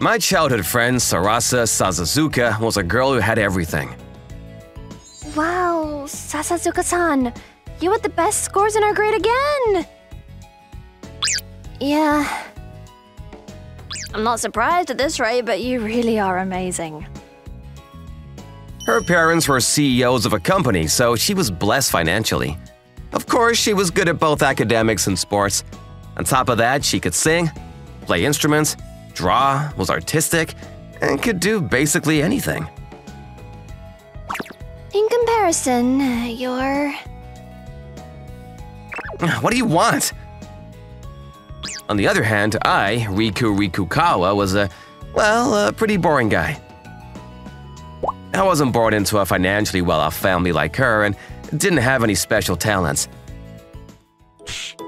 My childhood friend Sarasa Sasazuka was a girl who had everything. Wow, Sasazuka-san, you had the best scores in our grade again! Yeah. I'm not surprised at this rate, but you really are amazing. Her parents were CEOs of a company, so she was blessed financially. Of course, she was good at both academics and sports. On top of that, she could sing, play instruments, draw, was artistic, and could do basically anything. In comparison, you're… What do you want? On the other hand, I, Riku Rikukawa, was a pretty boring guy. I wasn't born into a financially well-off family like her and didn't have any special talents.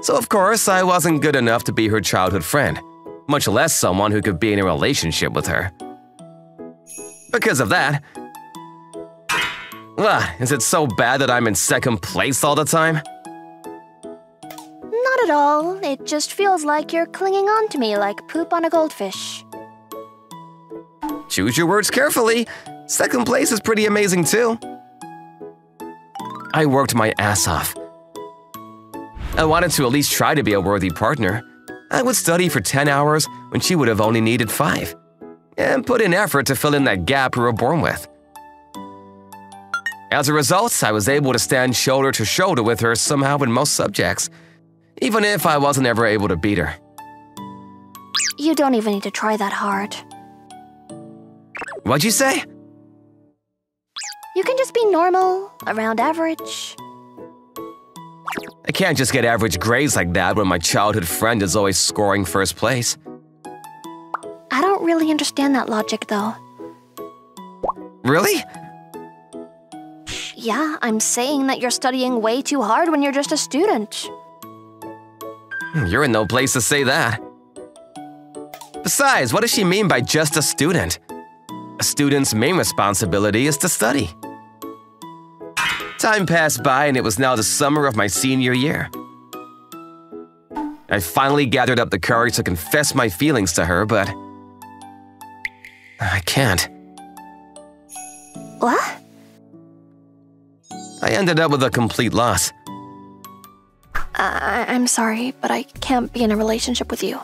So of course, I wasn't good enough to be her childhood friend, much less someone who could be in a relationship with her. Because of that… is it so bad that I'm in second place all the time? Not at all. It just feels like you're clinging on to me like poop on a goldfish. Choose your words carefully. Second place is pretty amazing too. I worked my ass off. I wanted to at least try to be a worthy partner. I would study for 10 hours when she would have only needed 5, and put in effort to fill in that gap we were born with. As a result, I was able to stand shoulder to shoulder with her somehow in most subjects, even if I wasn't ever able to beat her. You don't even need to try that hard. What'd you say? You can just be normal, around average. I can't just get average grades like that when my childhood friend is always scoring first place. I don't really understand that logic, though. Really? Yeah, I'm saying that you're studying way too hard when you're just a student. You're in no place to say that. Besides, what does she mean by just a student? A student's main responsibility is to study. Time passed by and it was now the summer of my senior year. I finally gathered up the courage to confess my feelings to her, but I can't. What? I ended up with a complete loss. I'm sorry, but I can't be in a relationship with you.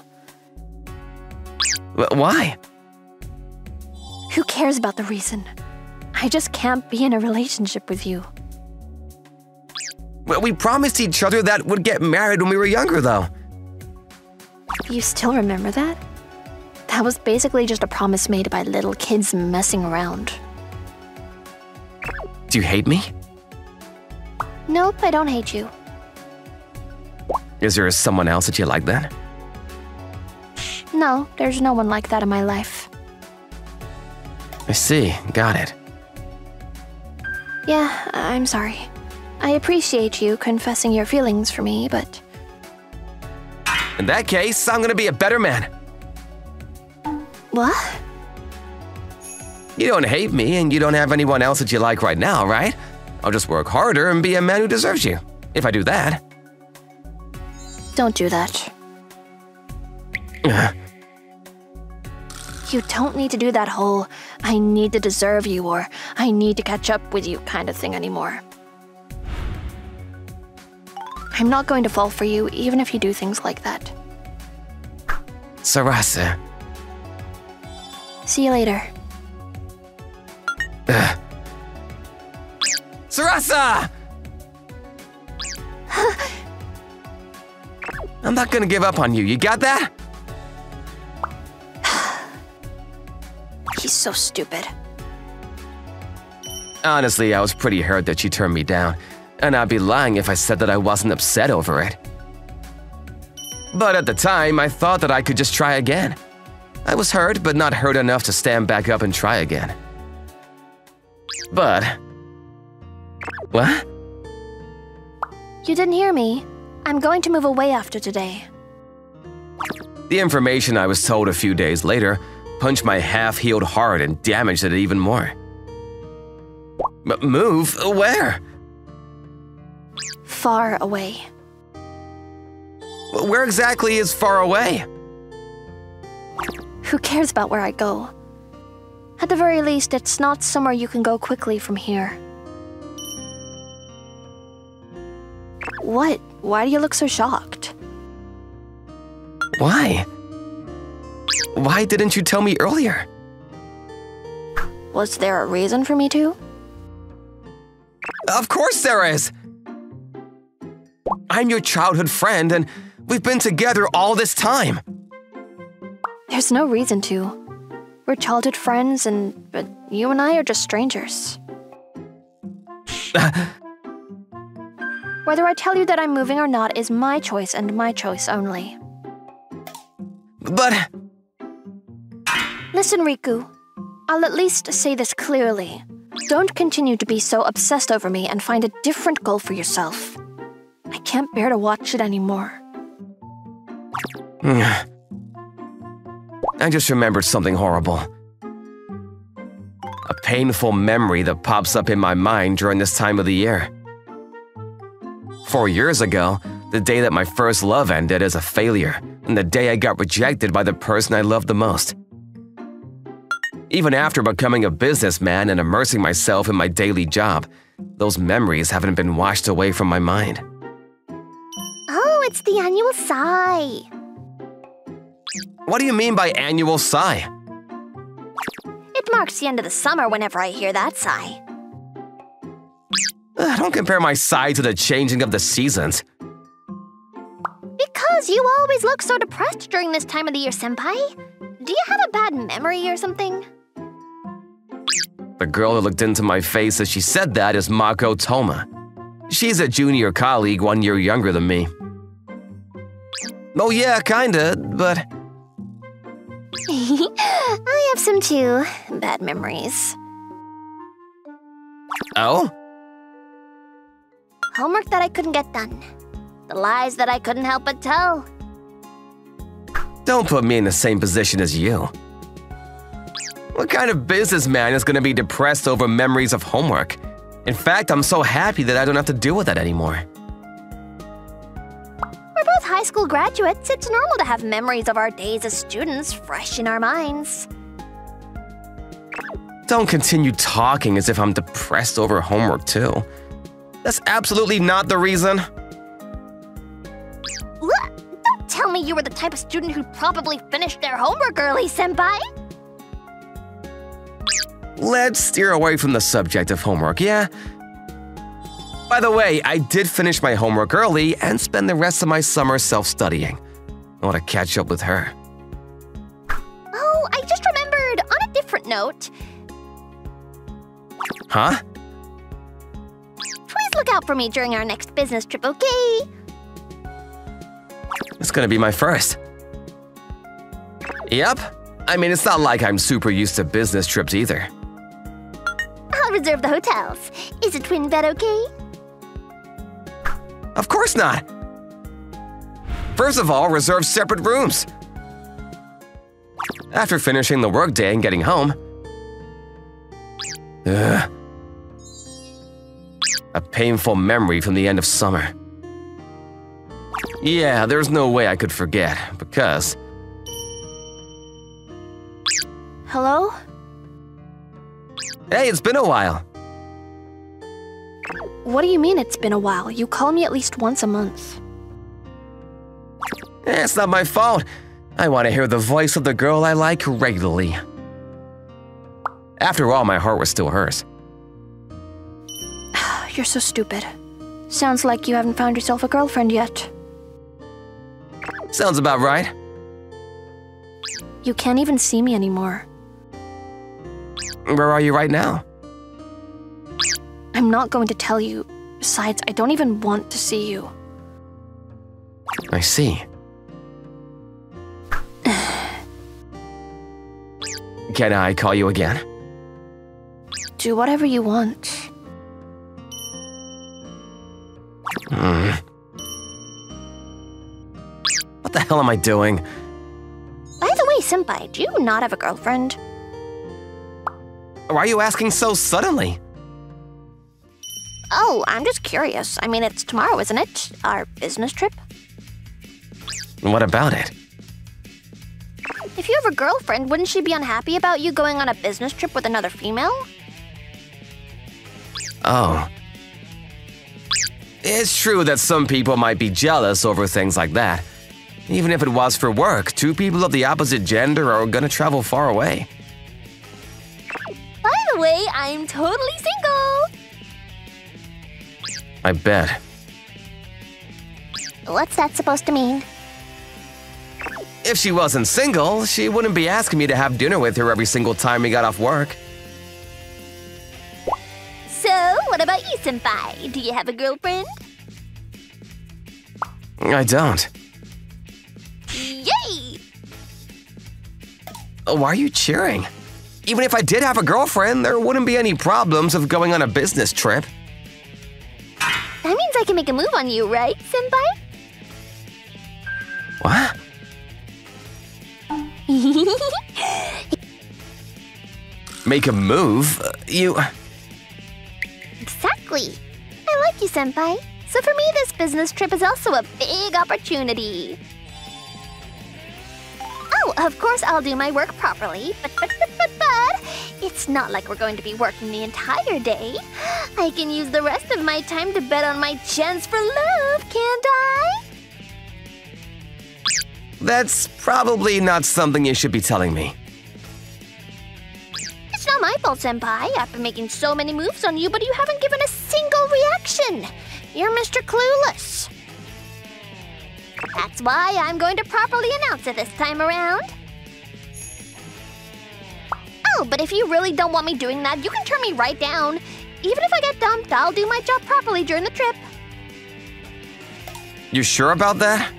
Why? Who cares about the reason? I just can't be in a relationship with you. We promised each other that we'd get married when we were younger, though. You still remember that? That was basically just a promise made by little kids messing around. Do you hate me? Nope, I don't hate you. Is there someone else that you like then? No, there's no one like that in my life. I see, got it. Yeah, I'm sorry. I appreciate you confessing your feelings for me, but… In that case, I'm gonna be a better man. What? You don't hate me and you don't have anyone else that you like right now, right? I'll just work harder and be a man who deserves you, if I do that. Don't do that. You don't need to do that whole I need to deserve you or I need to catch up with you kind of thing anymore. I'm not going to fall for you even if you do things like that. Sarasa. See you later. Sarasa! I'm not gonna give up on you, you got that? He's so stupid. Honestly, I was pretty hurt that she turned me down, and I'd be lying if I said that I wasn't upset over it. But at the time, I thought that I could just try again. I was hurt, but not hurt enough to stand back up and try again. But… What? You didn't hear me. I'm going to move away after today. The information I was told a few days later punched my half-healed heart and damaged it even more. But move? Where? Far away. Where exactly is far away? Who cares about where I go? At the very least, it's not somewhere you can go quickly from here. What? Why do you look so shocked? Why? Why didn't you tell me earlier? Was there a reason for me to? Of course there is! I'm your childhood friend, and we've been together all this time. There's no reason to. We're childhood friends, but you and I are just strangers. Whether I tell you that I'm moving or not is my choice and my choice only. But... Listen, Riku. I'll at least say this clearly. Don't continue to be so obsessed over me and find a different goal for yourself. I can't bear to watch it anymore. I just remembered something horrible. A painful memory that pops up in my mind during this time of the year. 4 years ago, the day that my first love ended as a failure, and the day I got rejected by the person I loved the most. Even after becoming a businessman and immersing myself in my daily job, those memories haven't been washed away from my mind. Oh, it's the annual sigh. What do you mean by annual sigh? It marks the end of the summer whenever I hear that sigh. Don't compare my sigh to the changing of the seasons. Because you always look so depressed during this time of the year, Senpai. Do you have a bad memory or something? The girl who looked into my face as she said that is Mako Toma. She's a junior colleague 1 year younger than me. Oh yeah, kinda, but... I have some too. Bad memories. Oh? Homework that I couldn't get done. The lies that I couldn't help but tell. Don't put me in the same position as you. What kind of businessman is gonna be depressed over memories of homework? In fact, I'm so happy that I don't have to deal with that anymore. We're both high school graduates. It's normal to have memories of our days as students fresh in our minds. Don't continue talking as if I'm depressed over homework too. That's absolutely not the reason. Don't tell me you were the type of student who'd probably finished their homework early, Senpai. Let's steer away from the subject of homework, yeah? By the way, I did finish my homework early and spend the rest of my summer self-studying. I want to catch up with her. Oh, I just remembered, on a different note. Huh? Please look out for me during our next business trip, okay? It's gonna be my first. Yep. I mean, it's not like I'm super used to business trips either. I'll reserve the hotels. Is a twin bed okay? Of course not. First of all, reserve separate rooms. After finishing the workday and getting home, a painful memory from the end of summer. Yeah, there's no way I could forget, because... Hello? Hey, it's been a while. What do you mean it's been a while? You call me at least once a month. It's not my fault. I want to hear the voice of the girl I like regularly. After all, my heart was still hers. You're so stupid. Sounds like you haven't found yourself a girlfriend yet. Sounds about right. You can't even see me anymore. Where are you right now? I'm not going to tell you. Besides, I don't even want to see you. I see. Can I call you again? Do whatever you want. What the hell am I doing? By the way, Senpai, do you not have a girlfriend? Why are you asking so suddenly? Oh, I'm just curious. I mean, it's tomorrow, isn't it? Our business trip? What about it? If you have a girlfriend, wouldn't she be unhappy about you going on a business trip with another female? Oh. It's true that some people might be jealous over things like that. Even if it was for work, two people of the opposite gender are gonna travel far away. By the way, I'm totally single! I bet. What's that supposed to mean? If she wasn't single, she wouldn't be asking me to have dinner with her every single time we got off work. So, what about you, senpai? Do you have a girlfriend? I don't. Yay! Why are you cheering? Even if I did have a girlfriend, there wouldn't be any problems of going on a business trip. That means I can make a move on you, right, senpai? What? Make a move? You… Exactly. I like you, senpai. So for me, this business trip is also a big opportunity. Oh, of course I'll do my work properly, but it's not like we're going to be working the entire day. I can use the rest of my time to bet on my chance for love, can't I? That's probably not something you should be telling me. It's not my fault, senpai. I've been making so many moves on you, but you haven't given a single reaction. You're Mr. Clueless. That's why I'm going to properly announce it this time around. Oh, but if you really don't want me doing that, you can turn me right down. Even if I get dumped, I'll do my job properly during the trip. You sure about that?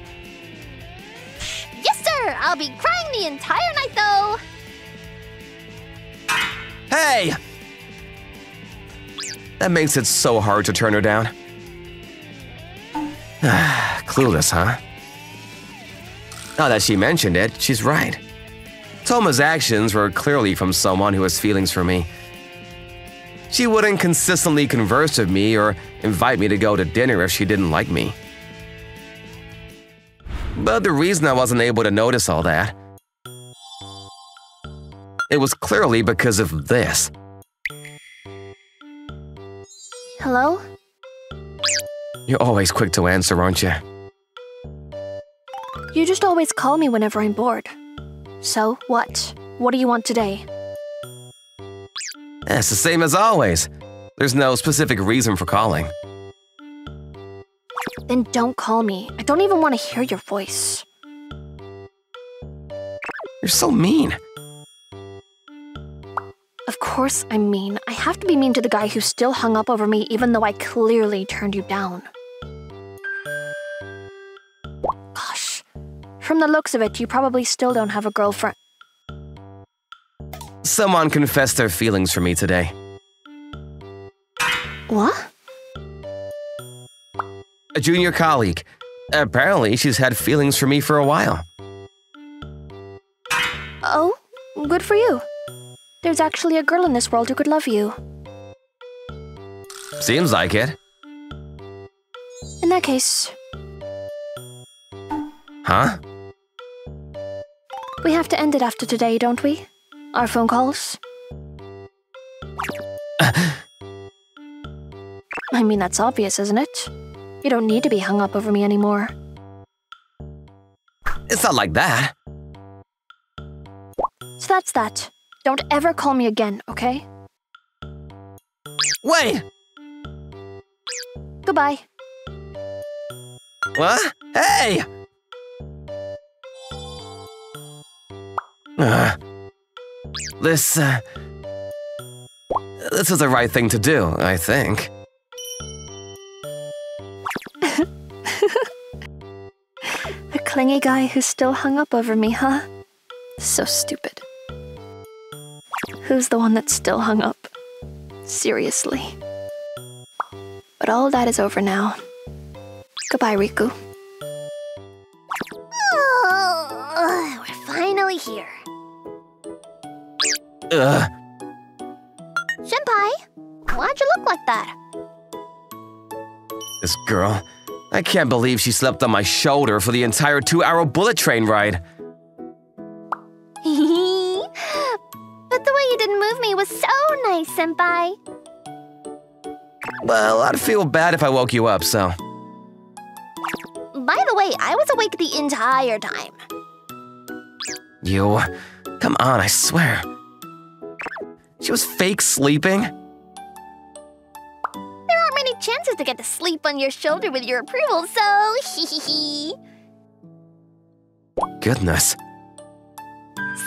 Yes, sir! I'll be crying the entire night, though! Hey! That makes it so hard to turn her down. Clueless, huh? Now that she mentioned it, she's right. Toma's actions were clearly from someone who has feelings for me. She wouldn't consistently converse with me or invite me to go to dinner if she didn't like me. But the reason I wasn't able to notice all that, it was clearly because of this. Hello? You're always quick to answer, aren't you? You just always call me whenever I'm bored. So, what? What do you want today? It's the same as always. There's no specific reason for calling. Then don't call me. I don't even want to hear your voice. You're so mean. Of course I'm mean. I have to be mean to the guy who still hung up over me even though I clearly turned you down. Gosh. From the looks of it, you probably still don't have a girlfriend. Someone confessed their feelings for me today. What? A junior colleague. Apparently, she's had feelings for me for a while. Oh, good for you. There's actually a girl in this world who could love you. Seems like it. In that case, Huh? we have to end it after today, don't we? Our phone calls? I mean, that's obvious, isn't it? You don't need to be hung up over me anymore. It's not like that. So that's that. Don't ever call me again, okay? Wait! Goodbye. What? Hey! This is the right thing to do, I think. A clingy guy who's still hung up over me, huh? So stupid. Who's the one that's still hung up? Seriously. But all that is over now. Goodbye, Riku. Oh, we're finally here. Senpai, why'd you look like that? This girl. I can't believe she slept on my shoulder for the entire 2-hour bullet train ride. didn't move me was so nice, Senpai. Well, I'd feel bad if I woke you up, so… By the way, I was awake the entire time. You… Come on, I swear. She was fake sleeping? There aren't many chances to get to sleep on your shoulder with your approval, so hee. Goodness.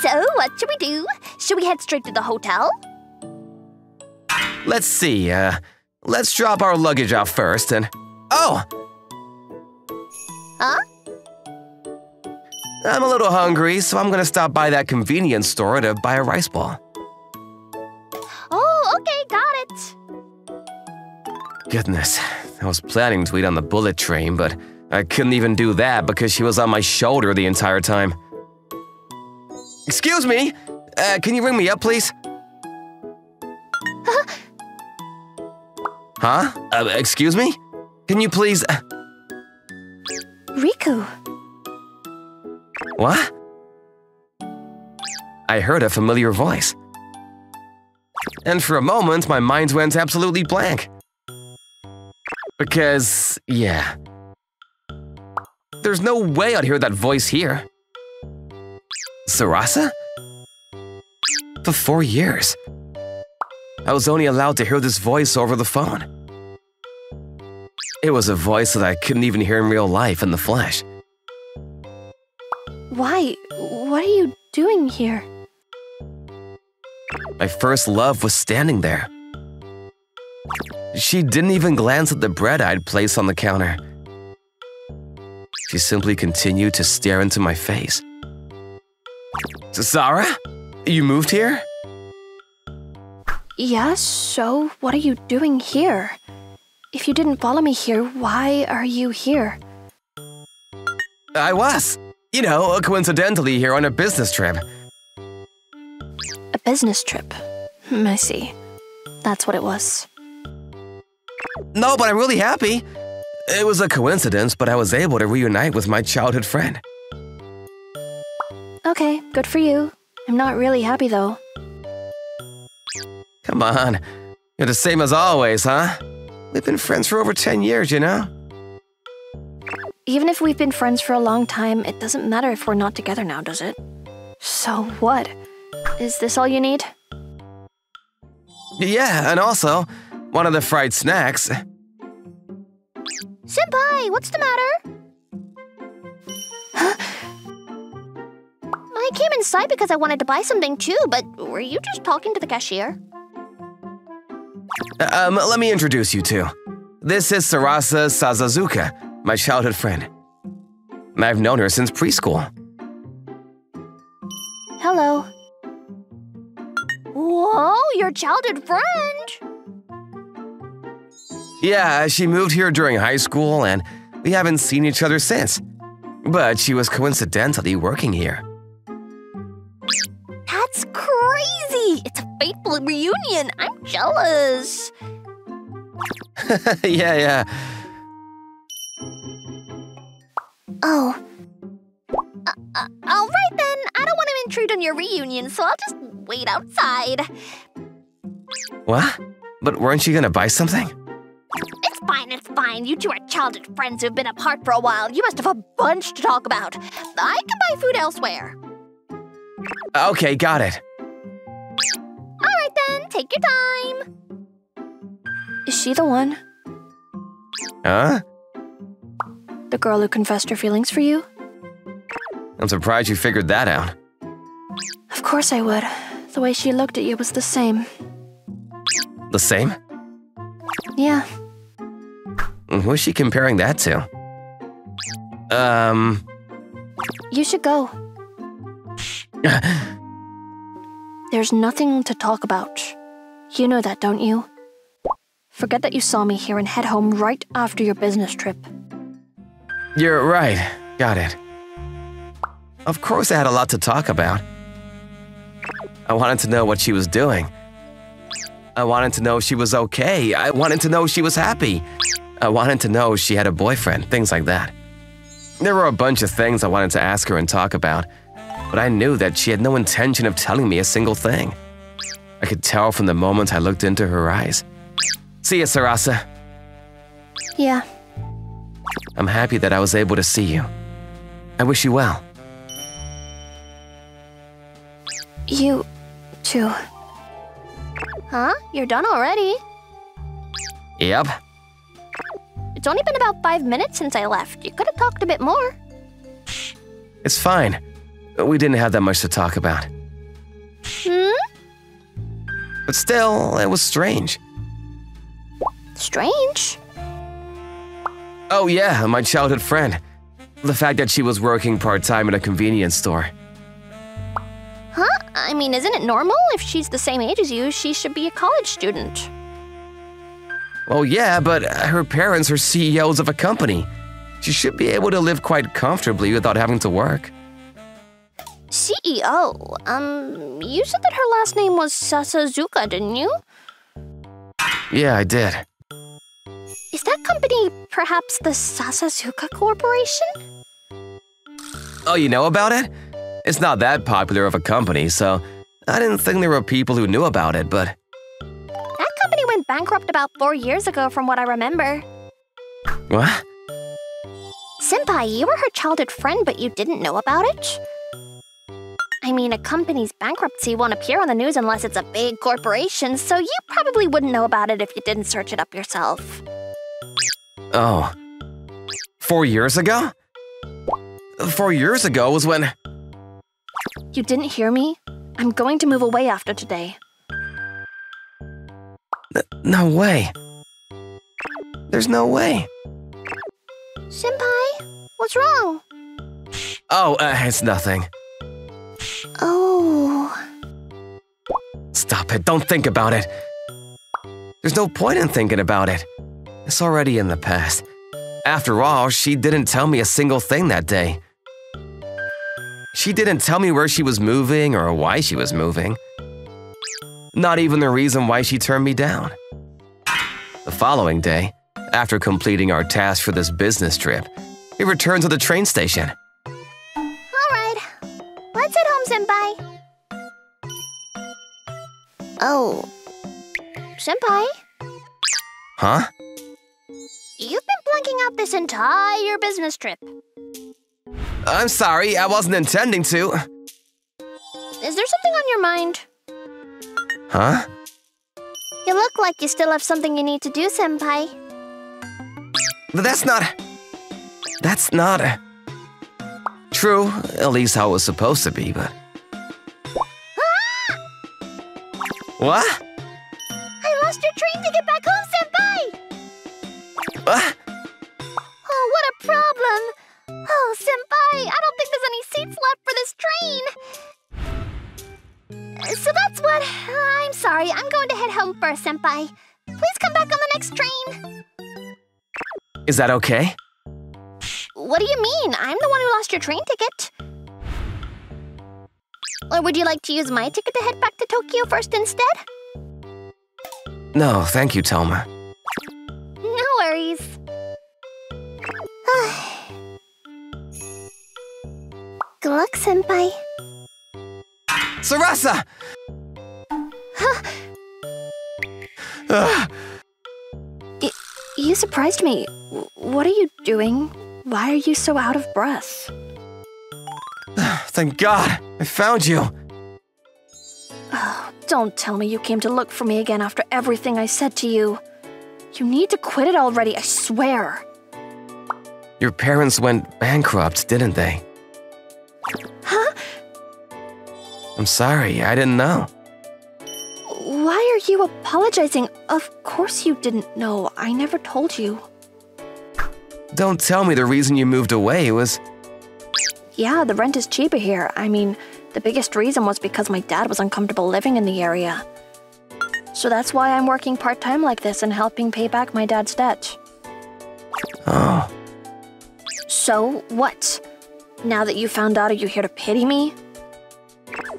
So, what should we do? Should we head straight to the hotel? Let's see, let's drop our luggage off first and… Oh! Huh? I'm a little hungry, so I'm gonna stop by that convenience store to buy a rice ball. Oh, okay, got it. Goodness, I was planning to eat on the bullet train, but I couldn't even do that because she was on my shoulder the entire time. Excuse me, can you ring me up, please? Huh? Excuse me? Can you please… Riku. What? I heard a familiar voice. And for a moment, my mind went absolutely blank. Because, yeah. There's no way I'd hear that voice here. Sarasa? For 4 years. I was only allowed to hear this voice over the phone. It was a voice that I couldn't even hear in real life, in the flesh. Why? What are you doing here? My first love was standing there. She didn't even glance at the bread I'd placed on the counter. She simply continued to stare into my face. Sarah? You moved here? Yeah, so what are you doing here? If you didn't follow me here, why are you here? I was. You know, coincidentally here on a business trip. A business trip? I see. That's what it was. No, but I'm really happy. It was a coincidence, but I was able to reunite with my childhood friend. Okay, good for you. I'm not really happy though. Come on. You're the same as always, huh? We've been friends for over 10 years, you know? Even if we've been friends for a long time, it doesn't matter if we're not together now, does it? So what? Is this all you need? Yeah, and also, one of the fried snacks. Senpai, what's the matter? Huh? I came inside because I wanted to buy something too, but were you just talking to the cashier? Let me introduce you two. This is Sarasa Sazazuka, my childhood friend. I've known her since preschool. Hello. Whoa, your childhood friend! Yeah, she moved here during high school and we haven't seen each other since. But she was coincidentally working here. That's crazy! It's a fateful reunion! I'm jealous! Yeah. Oh. All right then. I don't want to intrude on your reunion, so I'll just wait outside. What? But weren't you gonna buy something? It's fine. You two are childhood friends who've been apart for a while. You must have a bunch to talk about. I can buy food elsewhere. Okay, got it. All right then. Take your time. Is she the one? Huh? The girl who confessed her feelings for you? I'm surprised you figured that out. Of course I would. The way she looked at you was the same. The same? Yeah. Who's she comparing that to? You should go. There's nothing to talk about. You know that, don't you? Forget that you saw me here and head home right after your business trip. You're right. Got it. Of course I had a lot to talk about. I wanted to know what she was doing. I wanted to know she was okay. I wanted to know she was happy. I wanted to know she had a boyfriend, things like that. There were a bunch of things I wanted to ask her and talk about, but I knew that she had no intention of telling me a single thing. I could tell from the moment I looked into her eyes. See ya, Sarasa. Yeah. I'm happy that I was able to see you. I wish you well. You too. Huh? You're done already? Yep. It's only been about 5 minutes since I left. You could have talked a bit more. It's fine. We didn't have that much to talk about. But still, it was strange. Strange? Oh yeah, my childhood friend. The fact that she was working part-time at a convenience store. Huh? I mean, isn't it normal? If she's the same age as you, she should be a college student. Well, yeah, but her parents are CEOs of a company. She should be able to live quite comfortably without having to work. CEO? You said that her last name was Sasazuka, didn't you? Yeah, I did. Is that company perhaps the Sasazuka Corporation? Oh, you know about it? It's not that popular of a company, so I didn't think there were people who knew about it, but… That company went bankrupt about 4 years ago from what I remember. What? Senpai, you were her childhood friend, but you didn't know about it? I mean, a company's bankruptcy won't appear on the news unless it's a big corporation, so you probably wouldn't know about it if you didn't search it up yourself. Oh. 4 years ago? 4 years ago was when… You didn't hear me? I'm going to move away after today. No way. There's no way. Senpai, what's wrong? Oh, it's nothing. Oh. Stop it, don't think about it. There's no point in thinking about it. It's already in the past. After all, she didn't tell me a single thing that day. She didn't tell me where she was moving or why she was moving. Not even the reason why she turned me down. The following day, after completing our task for this business trip, we returned to the train station. Alright, let's head home, Senpai. Oh. Senpai? Huh? You've been blanking out this entire business trip. I'm sorry, I wasn't intending to. Is there something on your mind? Huh? You look like you still have something you need to do, Senpai. That's not… True, at least how it was supposed to be, but… Ah! What? I lost your train ticket back home, Senpai! What? Oh, what a problem! Oh, Senpai, I don't think there's any seats left for this train! So that's what… I'm sorry, I'm going to head home first, Senpai. Please come back on the next train. Is that okay? What do you mean? I'm the one who lost your train ticket. Or would you like to use my ticket to head back to Tokyo first instead? No, thank you, Telma. No worries. Good luck, Senpai. Sarasa! You surprised me. What are you doing? Why are you so out of breath? Thank God, I found you. Oh, don't tell me you came to look for me again after everything I said to you. You need to quit it already, I swear. Your parents went bankrupt, didn't they? Huh? I'm sorry, I didn't know. Why are you apologizing? Of course you didn't know. I never told you. Don't tell me the reason you moved away was… Yeah, the rent is cheaper here. I mean, the biggest reason was because my dad was uncomfortable living in the area. So that's why I'm working part-time like this and helping pay back my dad's debt. Oh. So, what? Now that you found out, are you here to pity me?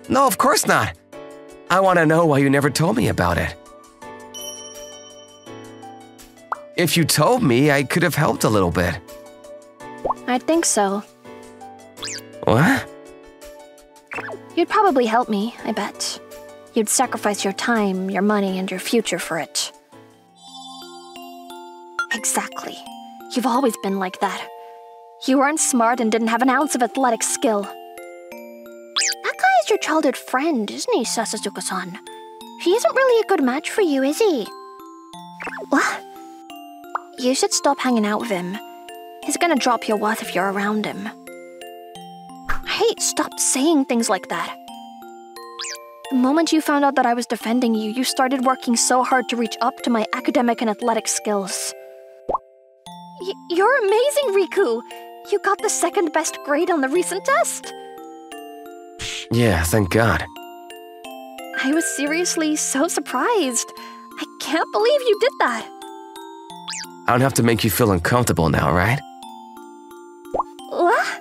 No, of course not. I want to know why you never told me about it. If you told me, I could have helped a little bit. I think so. What? You'd probably help me, I bet. You'd sacrifice your time, your money, and your future for it. Exactly. You've always been like that. You weren't smart and didn't have an ounce of athletic skill. That guy is your childhood friend, isn't he, Sasasuke-san? He isn't really a good match for you, is he? What? You should stop hanging out with him. He's gonna drop your worth if you're around him. Hey, stop saying things like that. The moment you found out that I was defending you, you started working so hard to reach up to my academic and athletic skills. You're amazing, Riku! You got the second best grade on the recent test! Yeah, thank God. I was seriously so surprised. I can't believe you did that. I don't have to make you feel uncomfortable now, right? What?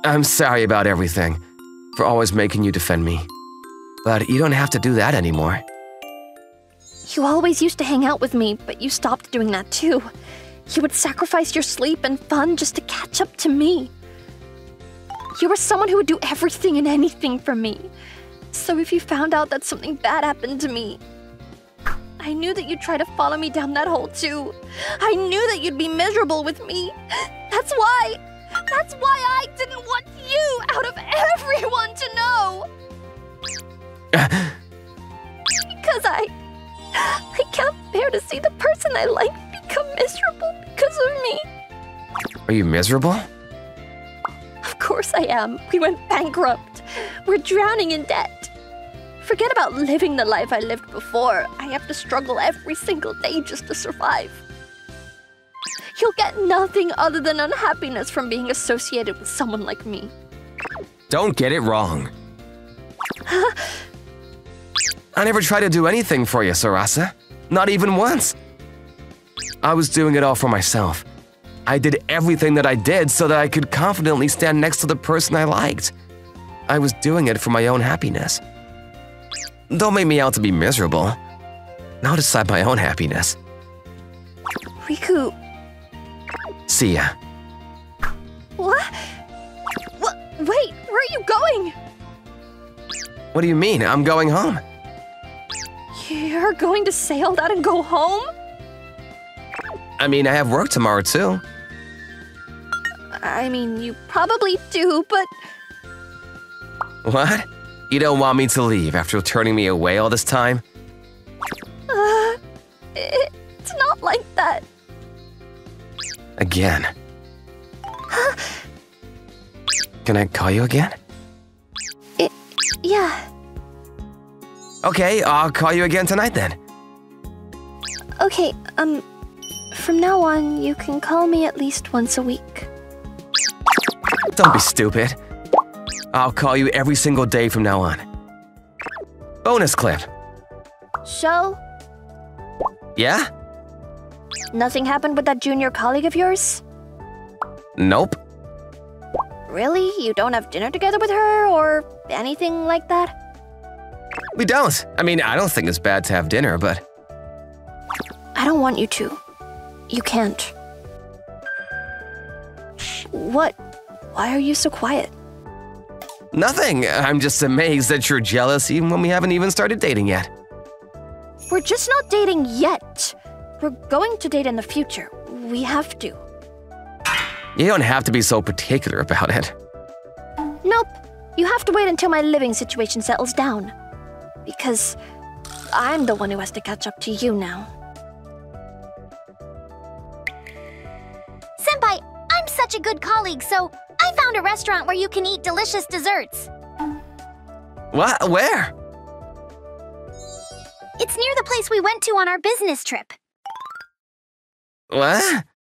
I'm sorry about everything, for always making you defend me. But you don't have to do that anymore. You always used to hang out with me, but you stopped doing that too. You would sacrifice your sleep and fun just to catch up to me. You were someone who would do everything and anything for me. So if you found out that something bad happened to me, I knew that you'd try to follow me down that hole too. I knew that you'd be miserable with me. That's why I didn't want you out of everyone to know. Because I can't bear to see the person I like become miserable because of me. Are you miserable? Of course I am. We went bankrupt. We're drowning in debt. Forget about living the life I lived before. I have to struggle every single day just to survive. You'll get nothing other than unhappiness from being associated with someone like me. Don't get it wrong. I never tried to do anything for you, Sarasa. Not even once. I was doing it all for myself. I did everything that I did so that I could confidently stand next to the person I liked. I was doing it for my own happiness. Don't make me out to be miserable. I'll decide my own happiness. Riku. See ya. What? Wait, where are you going? What do you mean? I'm going home. You're going to say all that and go home? I mean, I have work tomorrow too. I mean, you probably do, but... What? You don't want me to leave after turning me away all this time? It's not like that. Again. Can I call you again? Yeah. Okay, I'll call you again tonight then. Okay, from now on, you can call me at least once a week. Don't be stupid. I'll call you every single day from now on. Bonus clip. So? Yeah? Nothing happened with that junior colleague of yours? Nope. Really? You don't have dinner together with her or anything like that? We don't. I mean, I don't think it's bad to have dinner, but... I don't want you to. You can't. What? Why are you so quiet? Nothing. I'm just amazed that you're jealous even when we haven't even started dating yet. We're just not dating yet. We're going to date in the future. We have to. You don't have to be so particular about it. Nope. You have to wait until my living situation settles down. Because I'm the one who has to catch up to you now. Senpai, I'm such a good colleague, so I found a restaurant where you can eat delicious desserts. What? Where? It's near the place we went to on our business trip. What?